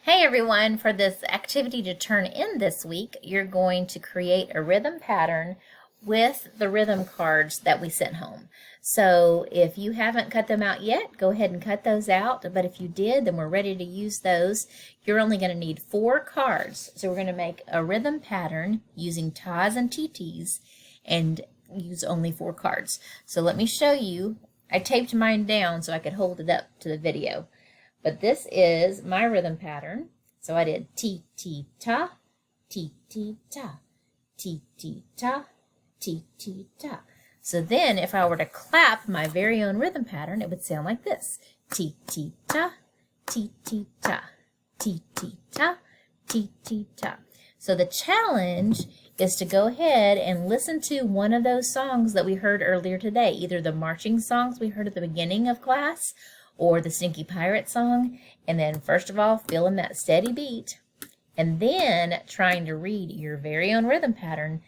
Hey everyone, for this activity to turn in this week, you're going to create a rhythm pattern with the rhythm cards that we sent home. So if you haven't cut them out yet, go ahead and cut those out. But if you did, then we're ready to use those. You're only going to need 4 cards. So we're going to make a rhythm pattern using tas and titis and use only 4 cards. So let me show you. I taped mine down so I could hold it up to the video. But this is my rhythm pattern. So I did ti ti ta, ti ti ta, ti ti ta, ti ti ta. So then if I were to clap my very own rhythm pattern, it would sound like this. Ti ti ta, ti ti ta, ti ti ta, ti ti ta. So the challenge is to go ahead and listen to one of those songs that we heard earlier today, either the marching songs we heard at the beginning of class or the Stinky Pirate song, and then first of all, feeling that steady beat, and then trying to read your very own rhythm pattern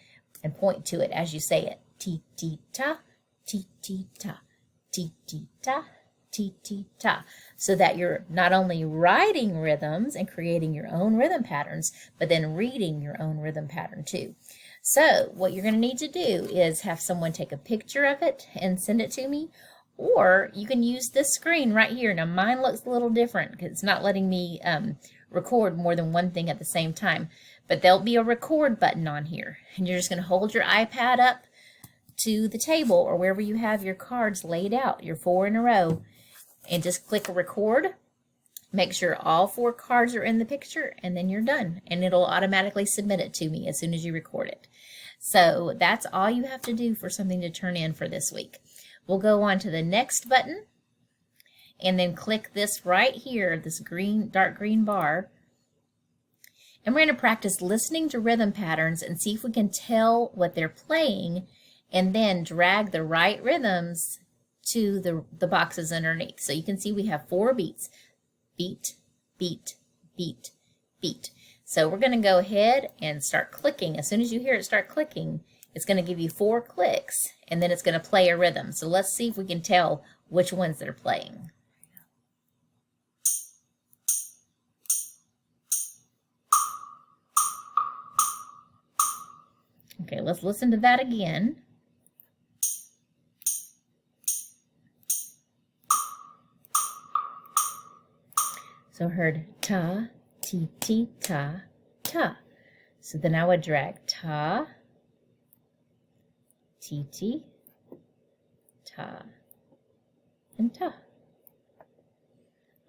and point to it as you say it. Ti ti ta, ti ti ta, ti ti ta, ti ti ta. So that you're not only writing rhythms and creating your own rhythm patterns, but then reading your own rhythm pattern too. So what you're going to need to do is have someone take a picture of it and send it to me, or you can use this screen right here. Now mine looks a little different because it's not letting me record more than one thing at the same time. But there'll be a record button on here. And you're just going to hold your iPad up to the table or wherever you have your cards laid out, your 4 in a row, and just click record. Make sure all 4 cards are in the picture, and then you're done. And it'll automatically submit it to me as soon as you record it. So that's all you have to do for something to turn in for this week. We'll go on to the next button and then click this right here, this green, dark green bar. And we're going to practice listening to rhythm patterns and see if we can tell what they're playing and then drag the right rhythms to the boxes underneath. So you can see we have 4 beats. Beat, beat, beat, beat. So we're going to go ahead and start clicking. As soon as you hear it start clicking, it's going to give you 4 clicks, and then it's going to play a rhythm. So let's see if we can tell which ones they're playing. Okay, let's listen to that again. So I heard ta, ti, ti, ta, ta. So then I would drag ta, ti, ti, ta, and ta.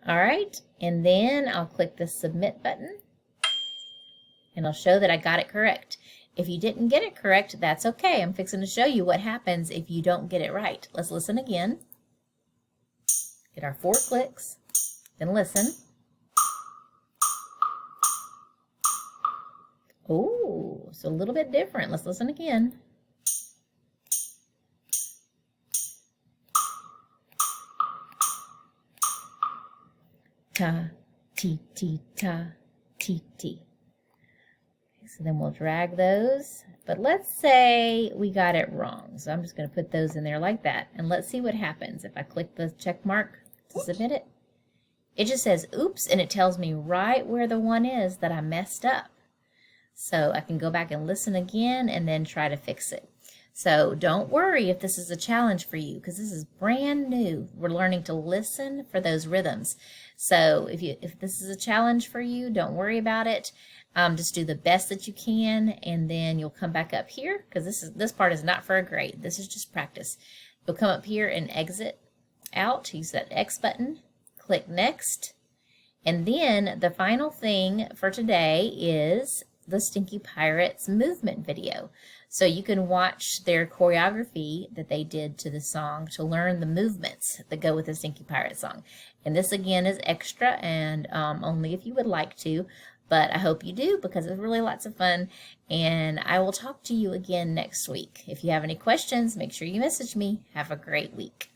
All right, and then I'll click the submit button, and I'll show that I got it correct. If you didn't get it correct, that's okay. I'm fixing to show you what happens if you don't get it right. Let's listen again. Get our 4 clicks, then listen. Oh, so a little bit different. Let's listen again. Ta, ti, ti, ta, ti, ti. Okay, so then we'll drag those. But let's say we got it wrong. So I'm just going to put those in there like that. And let's see what happens if I click the check mark to submit it. It just says, oops, and it tells me right where the one is that I messed up. So I can go back and listen again and then try to fix it. So don't worry if this is a challenge for you, because this is brand new. We're learning to listen for those rhythms. So if this is a challenge for you, don't worry about it. Just do the best that you can, and then you'll come back up here, because this part is not for a grade. This is just practice. You'll come up here and exit out. Use that X button. Click next. And then the final thing for today is the Stinky Pirates movement video. So you can watch their choreography that they did to the song to learn the movements that go with the Stinky Pirate song. And this again is extra and only if you would like to, but I hope you do because it's really lots of fun. And I will talk to you again next week. If you have any questions, make sure you message me. Have a great week.